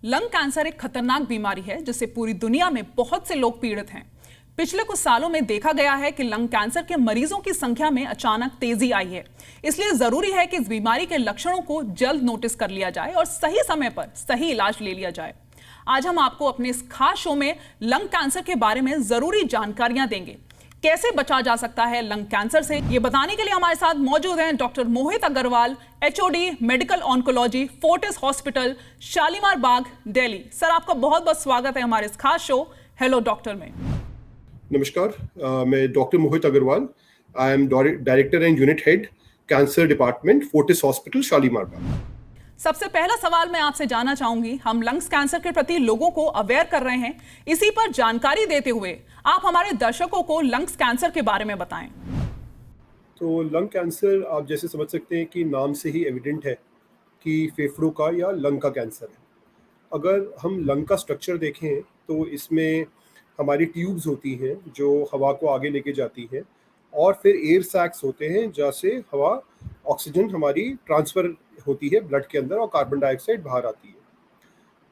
Lung cancer एक खतरनाक बीमारी है जिससे पूरी दुनिया में बहुत से लोग पीड़ित हैं। पिछले कुछ सालों में देखा गया है कि लंग कैंसर के मरीजों की संख्या में अचानक तेजी आई है। इसलिए जरूरी है कि इस बीमारी के लक्षणों को जल्द नोटिस कर लिया जाए और सही समय पर सही इलाज ले लिया जाए। आज हम आपको अपने इस खास शो में लंग कैंसर के बारे में जरूरी जानकारियां देंगे। कैसे बचा जा सकता है लंग कैंसर से, ये बताने के लिए हमारे साथ मौजूद हैं doctor Mohit Agarwal, HOD medical oncology, Fortis hospital, Shalimar Bagh, Delhi. Sir, आपका बहुत बहुत स्वागत है हमारे इस खास शो हेलो डॉक्टर में। नमस्कार, मैं doctor Mohit Agarwal. I am director and unit head cancer department, Fortis hospital, Shalimar Bagh. सबसे पहला सवाल मैं आपसे जानना चाहूंगी, हम लंग्स कैंसर के प्रति लोगों को अवेयर कर रहे हैं, इसी पर जानकारी देते हुए आप हमारे दर्शकों को लंग्स कैंसर के बारे में बताएं। तो लंग कैंसर आप जैसे समझ सकते हैं कि नाम से ही एविडेंट है कि फेफड़ों का या लंग का कैंसर है। अगर हम लंग का स्ट्रक्चर देखें तो इसमें हमारी ट्यूब्स होती हैं जो हवा को आगे लेके जाती हैं, और फिर एयर सैक्स होते हैं जहाँ से हवा ऑक्सीजन हमारी ट्रांसफ़र होती है ब्लड के अंदर और कार्बन डाइऑक्साइड बाहर आती है।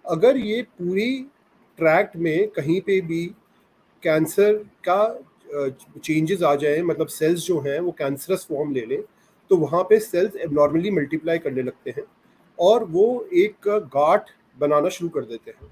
अगर ये पूरी ट्रैक्ट में कहीं पे भी कैंसर का चेंजेस आ जाए, मतलब सेल्स जो हैं वो कैंसरस फॉर्म ले लें, तो वहाँ पे सेल्स एबनॉर्मली मल्टीप्लाई करने लगते हैं और वो एक गांठ बनाना शुरू कर देते हैं।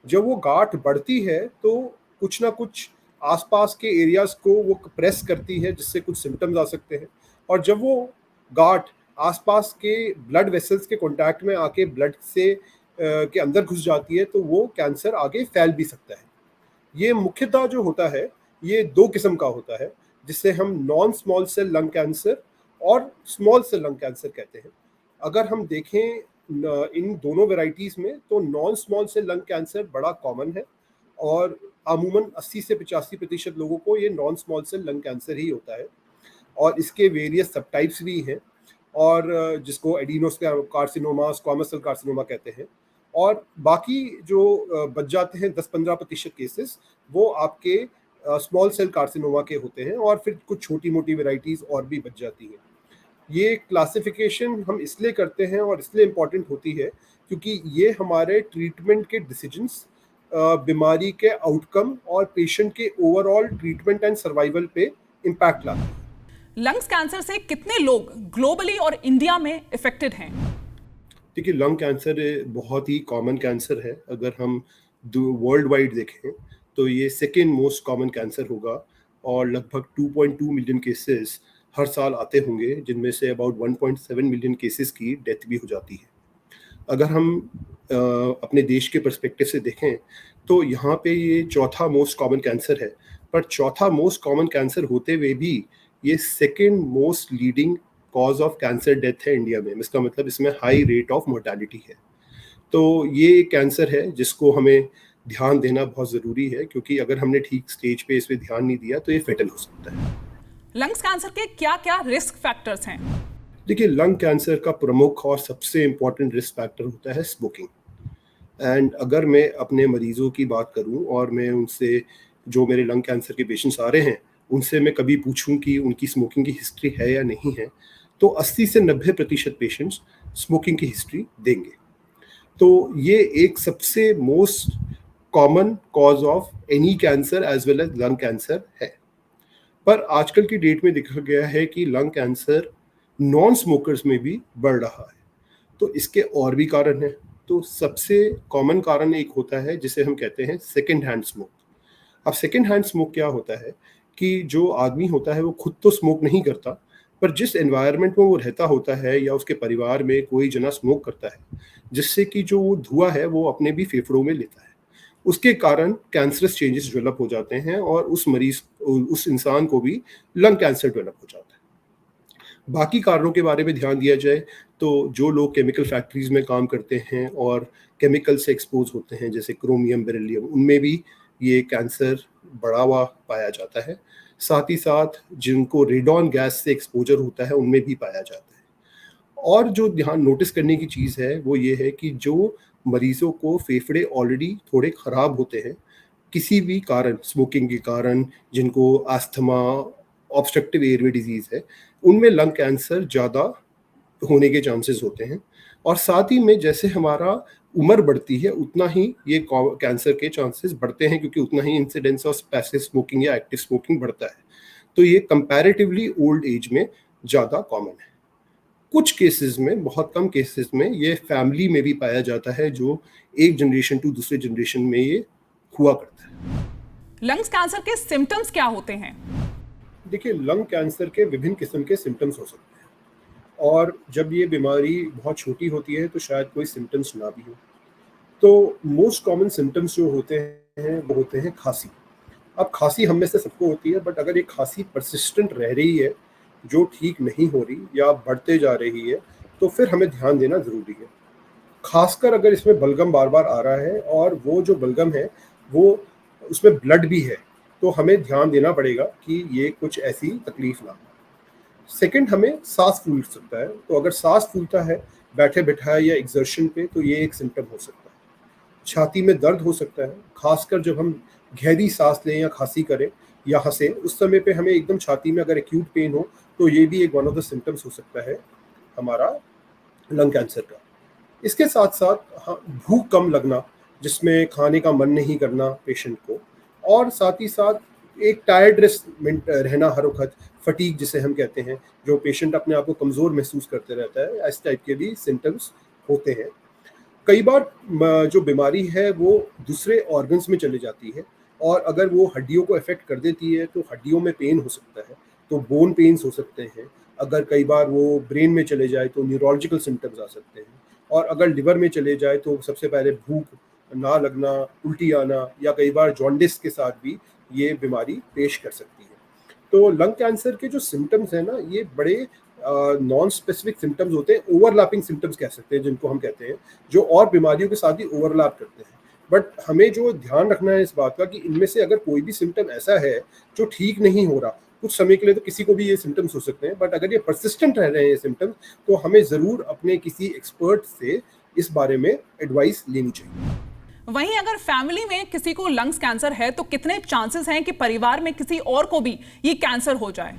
जब वो गांठ बढ़ती है तो कुछ ना कुछ आसपास के एरियाज को वो प्रेस करती है, जिससे कुछ सिम्टम्स आ सकते हैं। और जब वो गांठ आसपास के ब्लड वेसल्स के कांटेक्ट में आके ब्लड से के अंदर घुस जाती है तो वो कैंसर आगे फैल भी सकता है। ये मुख्यतः जो होता है ये दो किस्म का होता है, जिससे हम non small cell lung cancer और स्मॉल सेल लंग कैंसर कहते हैं। अगर हम देखें इन दोनों वेराइटीज़ में तो non small cell lung cancer बड़ा कॉमन है और अमूमन 80 से 85% लोगों को ये non small cell lung cancer ही होता है। और इसके वेरियस सब टाइप्स भी हैं, और जिसको एडिनोस कार्सिनोमा, स्क्वामस सेल कार्सिनोमा कहते हैं। और बाकी जो बच जाते हैं 10-15% केसेस, वो आपके स्मॉल सेल कार्सिनोमा के होते हैं, और फिर कुछ छोटी मोटी वेराइटीज़ और भी बच जाती हैं। ये क्लासिफिकेशन हम इसलिए करते हैं और इसलिए इम्पॉर्टेंट होती है क्योंकि ये हमारे ट्रीटमेंट के डिसीजंस, बीमारी के आउटकम और पेशेंट के ओवरऑल ट्रीटमेंट एंड सर्वाइवल पे इम्पैक्ट लाता है। लंग्स कैंसर से कितने लोग ग्लोबली और इंडिया में इफेक्टेड हैं? देखिए, लंग कैंसर बहुत ही कॉमन कैंसर है। अगर हम वर्ल्ड वाइड देखें तो ये सेकेंड मोस्ट कॉमन कैंसर होगा, और लगभग 2.2 मिलियन केसेस हर साल आते होंगे, जिनमें से अबाउट 1.7 मिलियन केसेस की डेथ भी हो जाती है। अगर हम अपने देश के पर्सपेक्टिव से देखें तो यहाँ पे ये चौथा मोस्ट कॉमन कैंसर है, पर चौथा मोस्ट कॉमन कैंसर होते हुए भी ये second most leading cause of cancer death है इंडिया में। इसका मतलब इसमें हाई रेट ऑफ मोर्टेलिटी है। तो ये एक कैंसर है जिसको हमें ध्यान देना बहुत ज़रूरी है, क्योंकि अगर हमने ठीक स्टेज पे इस पर ध्यान नहीं दिया तो ये फेटल हो सकता है। लंग्स कैंसर के क्या क्या रिस्क फैक्टर्स हैं? देखिए, लंग कैंसर का प्रमुख और सबसे इम्पॉर्टेंट रिस्क फैक्टर होता है स्मोकिंग। एंड अगर मैं अपने मरीज़ों की बात करूं और मैं उनसे, जो मेरे लंग कैंसर के पेशेंट्स आ रहे हैं, उनसे मैं कभी पूछूं कि उनकी स्मोकिंग की हिस्ट्री है या नहीं है, तो 80 से 90% पेशेंट्स स्मोकिंग की हिस्ट्री देंगे। तो ये एक सबसे most common cause of any cancer as well as lung cancer है। पर आजकल की डेट में देखा गया है कि लंग कैंसर नॉन स्मोकर्स में भी बढ़ रहा है। तो इसके और भी कारण हैं। तो सबसे कॉमन कारण एक होता है जिसे हम कहते हैं सेकेंड हैंड स्मोक। अब सेकेंड हैंड स्मोक क्या होता है कि जो आदमी होता है वो खुद तो स्मोक नहीं करता, पर जिस एनवायरनमेंट में वो रहता होता है या उसके परिवार में कोई जना स्मोक करता है, जिससे कि जो वो धुआं है वो अपने भी फेफड़ों में लेता है, उसके कारण कैंसरस चेंजेस डेवलप हो जाते हैं और उस इंसान को भी लंग कैंसर डेवलप हो जाता है। बाकी कारणों के बारे में ध्यान दिया जाए तो जो लोग केमिकल फैक्ट्रीज में काम करते हैं और केमिकल से एक्सपोज होते हैं, जैसे क्रोमियम, बेरिलियम, उनमें भी ये कैंसर बढ़ा हुआ पाया जाता है। साथ ही साथ जिनको रेडॉन गैस से एक्सपोजर होता है उनमें भी पाया जाता है। और जो ध्यान नोटिस करने की चीज़ है वो ये है कि जो मरीजों को फेफड़े ऑलरेडी थोड़े ख़राब होते हैं किसी भी कारण, स्मोकिंग के कारण, जिनको अस्थमा, ऑब्स्ट्रक्टिव एयरवे डिजीज़ है, उनमें लंग कैंसर ज़्यादा होने के चांसेस होते हैं। और साथ ही में जैसे हमारा उम्र बढ़ती है उतना ही ये कैंसर के चांसेस बढ़ते हैं, क्योंकि उतना ही इंसिडेंस ऑफ पैसिव स्मोकिंग या एक्टिव स्मोकिंग बढ़ता है। तो ये कंपैरेटिवली ओल्ड एज में ज़्यादा कॉमन है। कुछ केसेस में, बहुत कम केसेस में, ये फैमिली में भी पाया जाता है, जो एक जनरेशन टू दूसरे जनरेशन में ये हुआ करता है। लंग्स कैंसर के सिम्टम्स क्या होते हैं? देखिए, लंग कैंसर के विभिन्न किस्म के सिम्टम्स हो सकते हैं, और जब ये बीमारी बहुत छोटी होती है तो शायद कोई सिम्टम्स ना भी हो। तो मोस्ट कॉमन सिम्टम्स जो होते हैं वो होते हैं खांसी। अब खांसी हम में से सबको होती है, बट अगर ये खांसी परसिस्टेंट रह रही है, जो ठीक नहीं हो रही या बढ़ते जा रही है, तो फिर हमें ध्यान देना ज़रूरी है। खासकर अगर इसमें बलगम बार बार आ रहा है और वो जो बलगम है वो उसमें ब्लड भी है, तो हमें ध्यान देना पड़ेगा कि ये कुछ ऐसी तकलीफ ना हो। सेकंड, हमें सांस फूल सकता है, तो अगर सांस फूलता है बैठे बैठाए या एक्सर्शन पे, तो ये एक सिम्टम हो सकता है। छाती में दर्द हो सकता है, खासकर जब हम गहरी सांस लें या खांसी करें या हंसें, उस समय पे हमें एकदम छाती में अगर एक्यूट पेन हो, तो ये भी एक वन ऑफ द सिम्टम्स हो सकता है हमारा लंग कैंसर का। इसके साथ साथ हाँ, भूख कम लगना, जिसमें खाने का मन नहीं करना पेशेंट को, और साथ ही साथ एक टायर्डनेस रहना हर वक्त, फटीग जिसे हम कहते हैं, जो पेशेंट अपने आप को कमज़ोर महसूस करते रहता है, इस टाइप के भी सिम्टम्स होते हैं। कई बार जो बीमारी है वो दूसरे ऑर्गन्स में चली जाती है, और अगर वो हड्डियों को अफेक्ट कर देती है तो हड्डियों में पेन हो सकता है, तो बोन पेन्स हो सकते हैं। अगर कई बार वो ब्रेन में चले जाए तो न्यूरोलॉजिकल सिम्टम्स आ सकते हैं, और अगर लिवर में चले जाए तो सबसे पहले भूख ना लगना, उल्टी आना, या कई बार जॉन्डिस के साथ भी ये बीमारी पेश कर सकती है। तो लंग कैंसर के जो सिम्टम्स हैं ना, ये बड़े नॉन स्पेसिफिक सिम्टम्स होते हैं, ओवरलैपिंग सिम्टम्स कह सकते हैं जिनको हम कहते हैं, जो और बीमारियों के साथ भी ओवरलैप करते हैं। बट हमें जो ध्यान रखना है इस बात का कि इनमें से अगर कोई भी सिम्टम ऐसा है जो ठीक नहीं हो रहा, कुछ समय के लिए तो किसी को भी ये सिम्टम्स हो सकते हैं, बट अगर ये परसिस्टेंट रह रहे हैं ये सिम्टम्स, तो हमें ज़रूर अपने किसी एक्सपर्ट से इस बारे में एडवाइस लेनी चाहिए। वहीं अगर फैमिली में किसी को लंग्स कैंसर है तो कितने चांसेस हैं कि परिवार में किसी और को भी ये कैंसर हो जाए?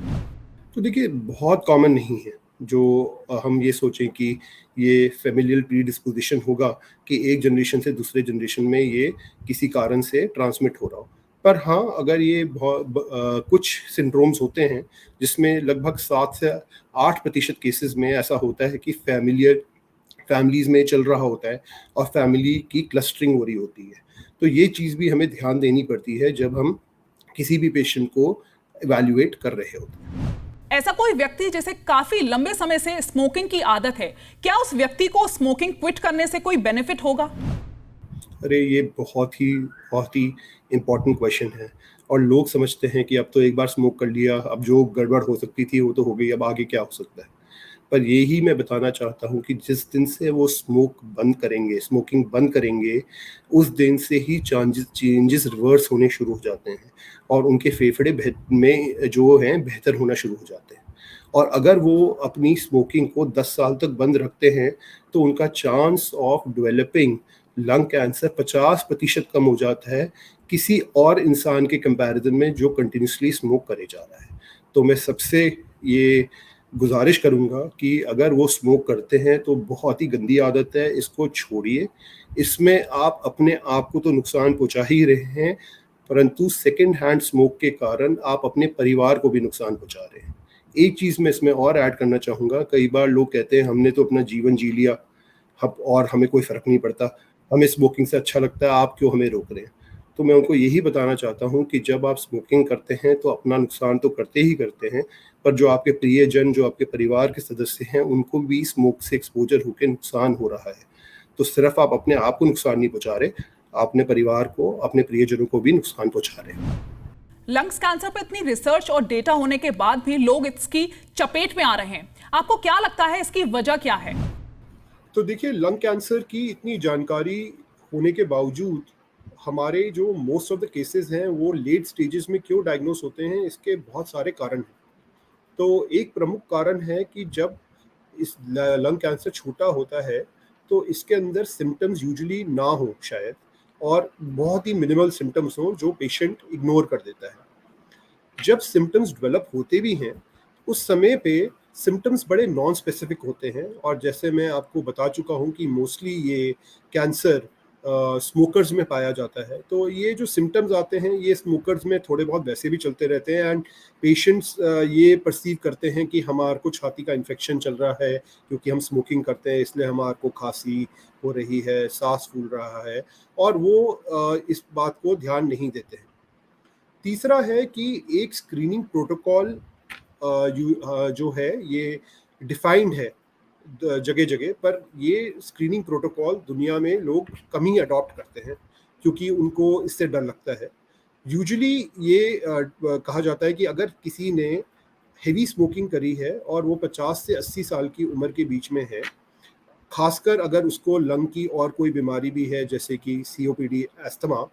तो देखिए, बहुत कॉमन नहीं है जो हम ये सोचें कि ये फैमिलियल प्रीडिस्पोजिशन होगा कि एक जनरेशन से दूसरे जनरेशन में ये किसी कारण से ट्रांसमिट हो रहा हो। पर हाँ, अगर ये कुछ सिंड्रोम्स होते हैं जिसमें लगभग 7 से 8% केसेस में ऐसा होता है कि फैमिलीज़ में चल रहा होता है और फैमिली की क्लस्टरिंग हो रही होती है। तो ये चीज़ भी हमें ध्यान देनी पड़ती है जब हम किसी भी पेशेंट को इवैल्यूएट कर रहे होते हैं। ऐसा कोई व्यक्ति जिसे काफी लंबे समय से स्मोकिंग की आदत है, क्या उस व्यक्ति को स्मोकिंग क्विट करने से कोई बेनिफिट होगा? अरे, ये बहुत ही इम्पोर्टेंट क्वेश्चन है, और लोग समझते हैं कि अब तो एक बार स्मोक कर लिया, अब जो गड़बड़ हो सकती थी वो तो हो गई, अब आगे क्या हो सकता है। पर यही मैं बताना चाहता हूँ कि जिस दिन से वो स्मोकिंग बंद करेंगे, उस दिन से ही चेंजेस रिवर्स होने शुरू हो जाते हैं, और उनके फेफड़े में जो हैं बेहतर होना शुरू हो जाते हैं। और अगर वो अपनी स्मोकिंग को 10 साल तक बंद रखते हैं, तो उनका chance of developing lung cancer 50% कम हो जाता है किसी और इंसान के कंपैरिजन में जो कंटिन्यूसली स्मोक करे जा रहा है। तो मैं सबसे ये गुजारिश करूँगा कि अगर वो स्मोक करते हैं तो बहुत ही गंदी आदत है, इसको छोड़िए। इसमें आप अपने आप को तो नुकसान पहुँचा ही रहे हैं, परंतु सेकंड हैंड स्मोक के कारण आप अपने परिवार को भी नुकसान पहुँचा रहे हैं। एक चीज़ मैं इसमें और ऐड करना चाहूँगा, कई बार लोग कहते हैं हमने तो अपना जीवन जी लिया, अब और हमें कोई फ़र्क नहीं पड़ता, हमें स्मोकिंग से अच्छा लगता है, आप क्यों हमें रोक रहे हैं? तो मैं उनको यही बताना चाहता हूँ कि जब आप स्मोकिंग करते हैं तो अपना नुकसान तो करते ही करते हैं, पर जो आपके प्रियजन, जो आपके परिवार के सदस्य हैं, उनको भी स्मोक से एक्सपोज़र होके नुकसान हो रहा है। तो सिर्फ़ आप अपने आप को नुकसान नहीं पहुँचा रहे, आप अपने परिवार को, अपने प्रियजनों को भी नुकसान पहुँचा रहे हैं। लंग्स कैंसर पर इतनी रिसर्च और डेटा होने के बाद भी लोग इसकी चपेट में आ रहे हैं। आपको क्या लगता है इसकी वजह क्या है? तो देखिए, लंग कैंसर की इतनी जानकारी होने के बावजूद हमारे जो मोस्ट ऑफ द केसेस हैं वो लेट स्टेजेस में क्यों डायग्नोस होते हैं, इसके बहुत सारे कारण हैं। तो एक प्रमुख कारण है कि जब इस लंग कैंसर छोटा होता है तो इसके अंदर सिम्टम्स यूजुअली ना हो शायद, और बहुत ही मिनिमल सिम्टम्स हो जो पेशेंट इग्नोर कर देता है। जब सिम्टम्स डेवलप होते भी हैं, उस समय पे सिम्टम्स बड़े नॉन स्पेसिफिक होते हैं, और जैसे मैं आपको बता चुका हूँ कि मोस्टली ये कैंसर स्मोकर्स में पाया जाता है। तो ये जो सिम्टम्स आते हैं ये स्मोकर्स में थोड़े बहुत वैसे भी चलते रहते हैं, एंड पेशेंट्स ये परसीव करते हैं कि हमारे को छाती का इन्फेक्शन चल रहा है क्योंकि हम स्मोकिंग करते हैं, इसलिए हमारे को खांसी हो रही है, सांस फूल रहा है, और वो इस बात को ध्यान नहीं देते हैं। तीसरा है कि एक स्क्रीनिंग प्रोटोकॉल जो है ये डिफाइंड है जगह जगह पर। ये स्क्रीनिंग प्रोटोकॉल दुनिया में लोग कम ही अडॉप्ट करते हैं क्योंकि उनको इससे डर लगता है। यूजुअली ये कहा जाता है कि अगर किसी ने हेवी स्मोकिंग करी है और वो 50 से 80 साल की उम्र के बीच में है, खासकर अगर उसको लंग की और कोई बीमारी भी है जैसे कि सीओपीडी, अस्थमा,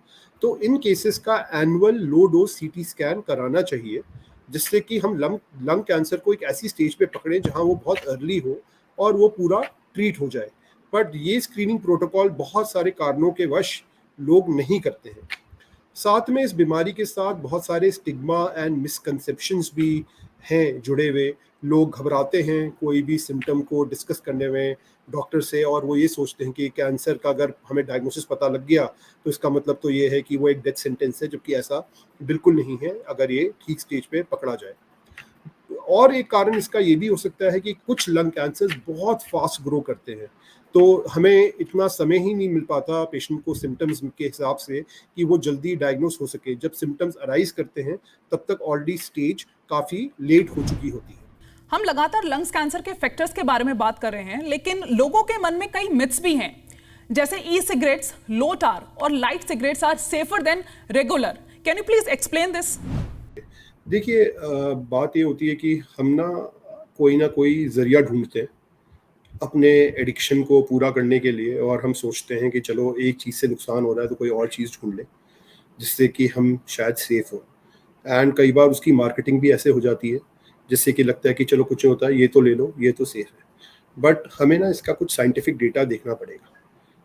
तो इन केसेस का annual low dose CT scan कराना चाहिए, जिससे कि हम लंग कैंसर को एक ऐसी स्टेज पे पकड़ें जहां वो बहुत अर्ली हो और वो पूरा ट्रीट हो जाए। बट ये स्क्रीनिंग प्रोटोकॉल बहुत सारे कारणों के वश लोग नहीं करते हैं। साथ में इस बीमारी के साथ बहुत सारे स्टिग्मा एंड मिसकंसेप्शंस भी हैं जुड़े हुए। लोग घबराते हैं कोई भी सिम्टम को डिस्कस करने में डॉक्टर से, और वो ये सोचते हैं कि कैंसर का अगर हमें डायग्नोसिस पता लग गया तो इसका मतलब तो ये है कि वो एक डेथ सेंटेंस है, जबकि ऐसा बिल्कुल नहीं है अगर ये ठीक स्टेज पे पकड़ा जाए। और एक कारण इसका ये भी हो सकता है कि कुछ लंग कैंसर्स बहुत फास्ट ग्रो करते हैं, तो हमें इतना समय ही नहीं मिल पाता पेशेंट को सिम्टम्स के हिसाब से कि वो जल्दी डायग्नोस हो सके। जब सिम्टम्स अराइज करते हैं तब तक ऑलरेडी स्टेज काफ़ी लेट हो चुकी होती है। हम लगातार लंग्स कैंसर के फैक्टर्स के बारे में बात कर रहे हैं, लेकिन लोगों के मन में कई मिथ्स भी हैं, जैसे ई सिगरेट्स, लो टार और light cigarettes are safer than regular. Can you please explain this? देखिए, बात ये होती है कि हम ना कोई ज़रिया ढूंढते हैं अपने एडिक्शन को पूरा करने के लिए, और हम सोचते हैं कि चलो एक चीज़ से नुकसान हो रहा है तो कोई और चीज़ ढूंढ लें जिससे कि हम शायद सेफ हो। एंड कई बार उसकी मार्केटिंग भी ऐसे हो जाती है जिससे कि लगता है कि चलो कुछ नहीं होता, ये तो ले लो, ये तो सेफ है। बट हमें ना इसका कुछ साइंटिफिक डेटा देखना पड़ेगा।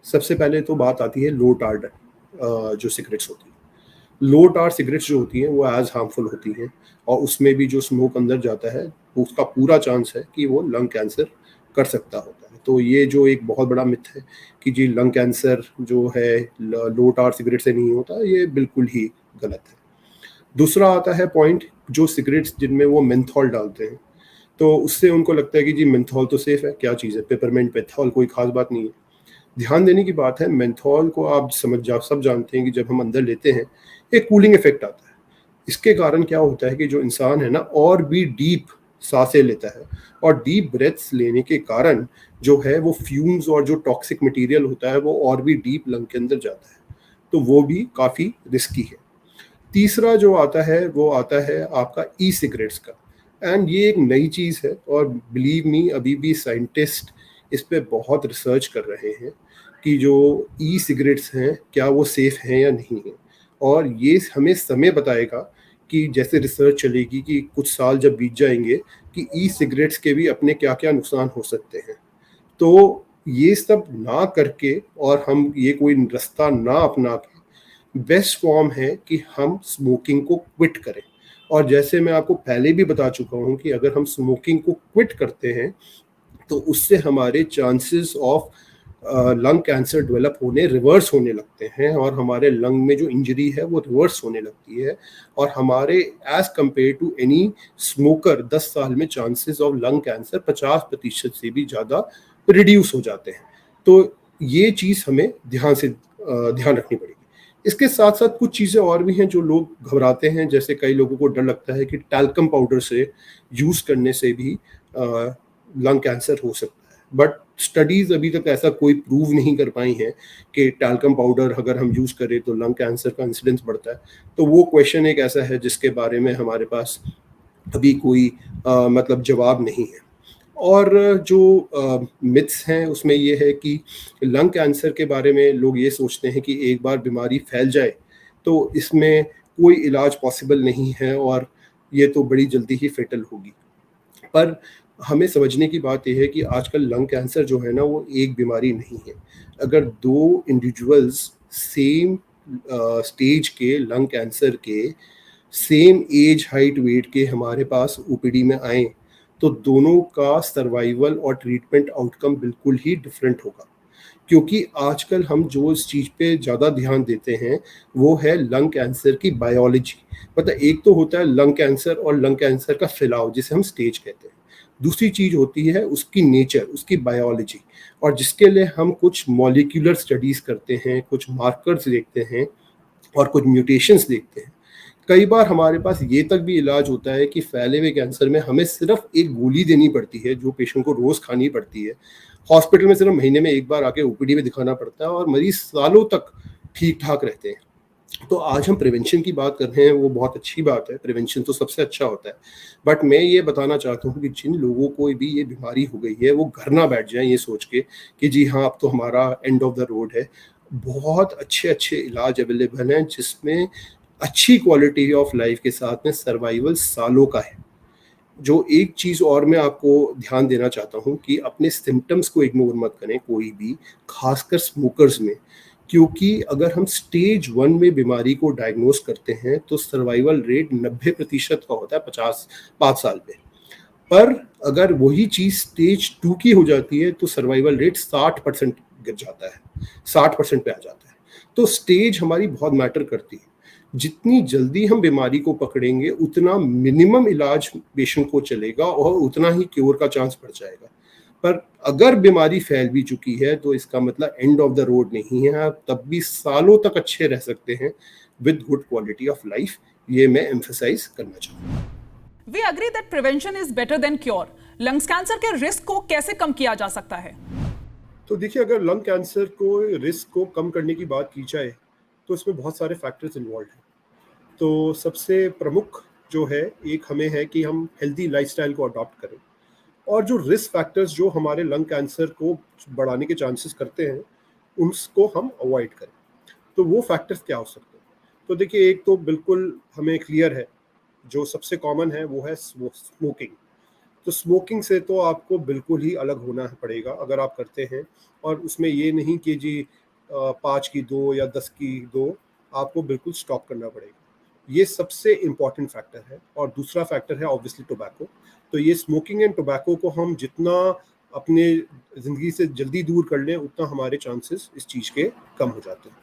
सबसे पहले तो बात आती है लो टार जो सिगरेट्स होती है। लो टार सिगरेट्स जो होती हैं वो एज हार्मफुल होती हैं, और उसमें भी जो स्मोक अंदर जाता है उसका पूरा चांस है कि वो लंग कैंसर कर सकता होता है। तो ये जो एक बहुत बड़ा मिथ है कि जी लंग कैंसर जो है लो टार सिगरेट से नहीं होता, ये बिल्कुल ही गलत है। दूसरा आता है पॉइंट, जो सिगरेट्स जिनमें वो मेंथॉल डालते हैं, तो उससे उनको लगता है कि जी मेंथॉल तो सेफ है, क्या चीज़ है, पेपरमेंट मेंथॉल, कोई खास बात नहीं है। ध्यान देने की बात है, मेंथॉल को आप सब जानते हैं कि जब हम अंदर लेते हैं एक कूलिंग इफेक्ट आता है। इसके कारण क्या होता है कि जो इंसान है ना और भी डीप सांसें लेता है, और डीप ब्रेथ्स लेने के कारण जो है वो फ्यूम्स और जो टॉक्सिक मटेरियल होता है वो और भी डीप लंग के अंदर जाता है, तो वो भी काफ़ी रिस्की है। तीसरा जो आता है वो आता है आपका ई सिगरेट्स का, एंड ये एक नई चीज़ है, और बिलीव मी अभी भी साइंटिस्ट इस पे बहुत रिसर्च कर रहे हैं कि जो ई सिगरेट्स हैं क्या वो सेफ़ हैं या नहीं है। और ये हमें समय बताएगा कि जैसे रिसर्च चलेगी कि कुछ साल जब बीत जाएंगे कि ई सिगरेट्स के भी अपने क्या क्या नुकसान हो सकते हैं। तो ये सब ना करके और हम ये कोई रास्ता ना अपना के, बेस्ट फॉर्म है कि हम स्मोकिंग को क्विट करें। और जैसे मैं आपको पहले भी बता चुका हूँ कि अगर हम स्मोकिंग को क्विट करते हैं तो उससे हमारे chances of lung cancer develop होने रिवर्स होने लगते हैं, और हमारे लंग में जो इंजरी है वो रिवर्स होने लगती है, और हमारे as compare to any smoker 10 साल में चांसेस ऑफ लंग कैंसर 50% से भी ज़्यादा रिड्यूस हो जाते हैं। तो ये चीज़ हमें ध्यान रखनी पड़ेगी। इसके साथ साथ कुछ चीज़ें और भी हैं जो लोग घबराते हैं, जैसे कई लोगों को डर लगता है कि टैल्कम पाउडर से यूज़ करने से भी लंग कैंसर हो सकता है। बट स्टडीज़ अभी तक ऐसा कोई प्रूव नहीं कर पाई हैं कि टैल्कम पाउडर अगर हम यूज़ करें तो लंग कैंसर का इंसिडेंस बढ़ता है। तो वो क्वेश्चन एक ऐसा है जिसके बारे में हमारे पास अभी कोई मतलब जवाब नहीं है। और जो मिथ्स हैं उसमें ये है कि लंग कैंसर के बारे में लोग ये सोचते हैं कि एक बार बीमारी फैल जाए तो इसमें कोई इलाज पॉसिबल नहीं है और ये तो बड़ी जल्दी ही फेटल होगी। पर हमें समझने की बात यह है कि आजकल लंग कैंसर जो है ना वो एक बीमारी नहीं है। अगर दो इंडिविजुअल्स सेम स्टेज के लंग कैंसर के, सेम एज हाइट वेट के हमारे पास ओपीडी में आए तो दोनों का सर्वाइवल और ट्रीटमेंट आउटकम बिल्कुल ही डिफरेंट होगा। क्योंकि आजकल हम जो इस चीज़ पे ज़्यादा ध्यान देते हैं वो है लंग कैंसर की बायोलॉजी। मतलब एक तो होता है लंग कैंसर और लंग कैंसर का फैलाव जिसे हम स्टेज कहते हैं। दूसरी चीज़ होती है उसकी नेचर, उसकी बायोलॉजी, और जिसके लिए हम कुछ मॉलिक्यूलर स्टडीज़ करते हैं, कुछ मार्कर्स देखते हैं और कुछ म्यूटेशंस देखते हैं। कई बार हमारे पास ये तक भी इलाज होता है कि फैले हुए कैंसर में हमें सिर्फ एक गोली देनी पड़ती है जो पेशेंट को रोज़ खानी पड़ती है। हॉस्पिटल में सिर्फ महीने में एक बार आके ओपीडी में दिखाना पड़ता है और मरीज सालों तक ठीक ठाक रहते हैं। तो आज हम प्रिवेंशन की बात कर रहे हैं, वो बहुत अच्छी बात है, प्रिवेंशन तो सबसे अच्छा होता है। बट मैं ये बताना चाहता हूँ कि जिन लोगों को भी ये बीमारी हो गई है वो घर ना बैठ जाएं ये सोच के कि जी हाँ अब तो हमारा एंड ऑफ द रोड है। बहुत अच्छे अच्छे इलाज अवेलेबल हैं जिसमें अच्छी क्वालिटी ऑफ लाइफ के साथ में सर्वाइवल सालों का है। जो एक चीज़ और मैं आपको ध्यान देना चाहता हूँ कि अपने सिम्टम्स को इग्नोर मत करें कोई भी, खासकर स्मोकर्स में। क्योंकि अगर हम स्टेज 1 में बीमारी को डायग्नोस करते हैं तो सर्वाइवल रेट 90% का होता है 5 साल पे। पर अगर वही चीज़ स्टेज 2 की हो जाती है तो सर्वाइवल रेट 60% गिर जाता है, 60% पे आ जाता है। तो स्टेज हमारी बहुत मैटर करती है। जितनी जल्दी हम बीमारी को पकड़ेंगे उतना मिनिमम इलाज पेशेंट को चलेगा और उतना ही क्योर का चांस बढ़ जाएगा। पर अगर बीमारी फैल भी चुकी है तो इसका मतलब एंड ऑफ द रोड नहीं है, आप तब भी सालों तक अच्छे रह सकते हैं with good quality of life. ये मैं एम्फसाइज करना चाहूँगा। We agree that prevention is better than cure. Lungs cancer के रिस्क को कैसे कम किया जा सकता है? तो देखिए, अगर लंग कैंसर को रिस्क को कम करने की बात की जाए तो इसमें बहुत सारे फैक्टर्स इन्वॉल्व हैं। तो सबसे प्रमुख जो है, एक हमें है कि हम हेल्दी लाइफस्टाइल को अडॉप्ट करें, और जो रिस्क फैक्टर्स जो हमारे लंग कैंसर को बढ़ाने के चांसेस करते हैं उनको हम अवॉइड करें। तो वो फैक्टर्स क्या हो सकते हैं? तो देखिए, एक तो बिल्कुल हमें क्लियर है, जो सबसे कॉमन है वो है स्मोकिंग। तो स्मोकिंग से तो आपको बिल्कुल ही अलग होना पड़ेगा अगर आप करते हैं, और उसमें ये नहीं कि जी 5 की 2 या 10 की 2, आपको बिल्कुल स्टॉप करना पड़ेगा। ये सबसे इम्पॉर्टेंट फैक्टर है। और दूसरा फैक्टर है ऑब्वियसली टोबैको। तो ये स्मोकिंग एंड टोबैको को हम जितना अपने ज़िंदगी से जल्दी दूर कर लें उतना हमारे चांसेस इस चीज़ के कम हो जाते हैं।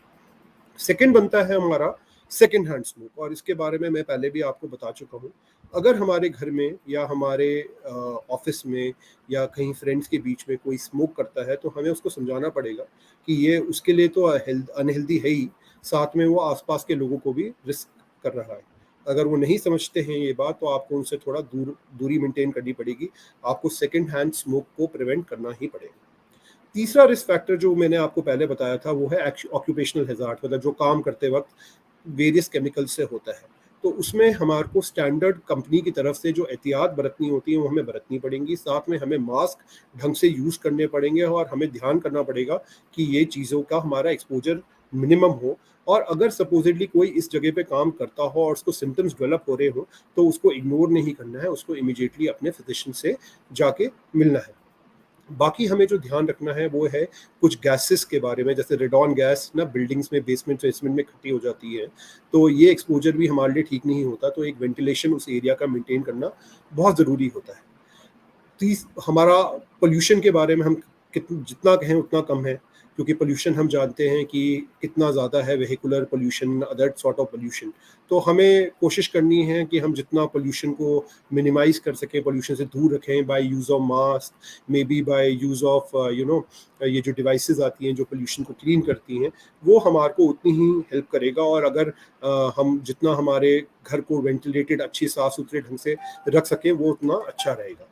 सेकंड बनता है हमारा सेकंड हैंड स्मोक, और इसके बारे में मैं पहले भी आपको बता चुका हूँ। अगर हमारे घर में या हमारे ऑफिस में या कहीं फ्रेंड्स के बीच में कोई स्मोक करता है तो हमें उसको समझाना पड़ेगा कि ये उसके लिए तो अनहेल्दी है ही, साथ में वो आसपास के लोगों को भी रिस्क कर रहा है। अगर वो नहीं समझते हैं ये बात तो आपको उनसे थोड़ा दूरी मेंटेन करनी पड़ेगी। आपको सेकंड हैंड स्मोक को प्रिवेंट करना ही पड़ेगा। तीसरा रिस्क फैक्टर जो मैंने आपको पहले बताया था वो है ऑक्यूपेशनल हैजार्ड, मतलब जो काम करते वक्त वेरियस केमिकल से होता है। तो उसमें हमारे को स्टैंडर्ड कंपनी की तरफ से जो एहतियात बरतनी होती है वो हमें बरतनी पड़ेंगी। साथ में हमें मास्क ढंग से यूज़ करने पड़ेंगे और हमें ध्यान करना पड़ेगा कि ये चीज़ों का हमारा एक्सपोजर मिनिमम हो। और अगर सपोजिटली कोई इस जगह पे काम करता हो और उसको सिम्टम्स डेवलप हो रहे हो तो उसको इग्नोर नहीं करना है, उसको इमीडिएटली अपने फिजिशियन से जाके मिलना है। बाकी हमें जो ध्यान रखना है वो है कुछ गैसेस के बारे में, जैसे रेडॉन गैस ना बिल्डिंग्स में बेसमेंट में इकट्ठी हो जाती है। तो ये एक्सपोजर भी हमारे लिए ठीक नहीं होता। तो एक वेंटिलेशन उस एरिया का मेंटेन करना बहुत ज़रूरी होता है। हमारा पोल्यूशन के बारे में हम जितना कहें उतना कम है, क्योंकि पोल्यूशन हम जानते हैं कि कितना ज़्यादा है, vehicular pollution, other sort of pollution. तो हमें कोशिश करनी है कि हम जितना पोल्यूशन को मिनिमाइज़ कर सकें, पोल्यूशन से दूर रखें, by use of mask, may be by use of ये जो डिवाइसेस आती हैं जो पोल्यूशन को क्लीन करती हैं, वो हमारे को उतनी ही हेल्प करेगा। और अगर हम जितना हमारे घर को वेंटिलेटेड अच्छी साफ़ सुथरे ढंग से रख सकें वो उतना अच्छा रहेगा।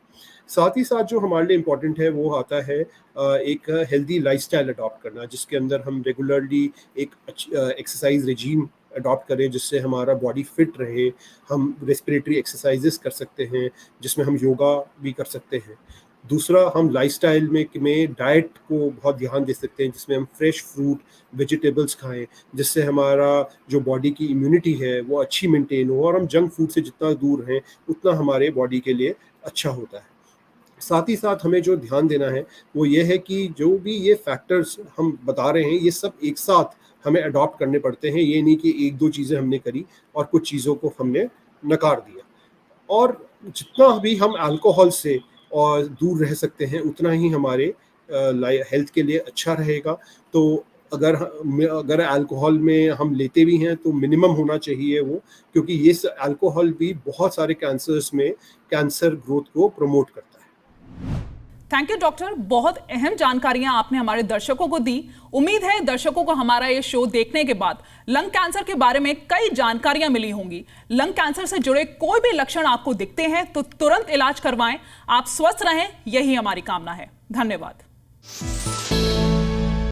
साथ ही साथ जो हमारे लिए इम्पोर्टेंट है वो आता है एक हेल्दी लाइफस्टाइल अडॉप्ट करना, जिसके अंदर हम रेगुलरली एक एक्सरसाइज रेजीम अडॉप्ट करें जिससे हमारा बॉडी फिट रहे। हम रेस्पिरेटरी एक्सरसाइजेस कर सकते हैं जिसमें हम योगा भी कर सकते हैं। दूसरा, हम लाइफस्टाइल में डाइट को बहुत ध्यान दे सकते हैं जिसमें हम फ्रेश फ्रूट वेजिटेबल्स खाएं, जिससे हमारा जो बॉडी की इम्यूनिटी है वो अच्छी मेंटेन हो। और हम जंक फूड से जितना दूर रहें उतना हमारे बॉडी के लिए अच्छा होता है। साथ ही साथ हमें जो ध्यान देना है वो ये है कि जो भी ये फैक्टर्स हम बता रहे हैं ये सब एक साथ हमें अडॉप्ट करने पड़ते हैं। ये नहीं कि एक दो चीज़ें हमने करी और कुछ चीज़ों को हमने नकार दिया। और जितना भी हम अल्कोहल से और दूर रह सकते हैं उतना ही हमारे हेल्थ के लिए अच्छा रहेगा। तो अगर अल्कोहल में हम लेते भी हैं तो मिनिमम होना चाहिए वो, क्योंकि ये अल्कोहल भी बहुत सारे कैंसर्स में कैंसर ग्रोथ को प्रमोट करता है। थैंक यू डॉक्टर, बहुत अहम जानकारियां आपने हमारे दर्शकों को दी। उम्मीद है दर्शकों को हमारा ये शो देखने के बाद लंग कैंसर के बारे में कई जानकारियां मिली होंगी। लंग कैंसर से जुड़े कोई भी लक्षण आपको दिखते हैं तो तुरंत इलाज करवाएं। आप स्वस्थ रहें, यही हमारी कामना है। धन्यवाद।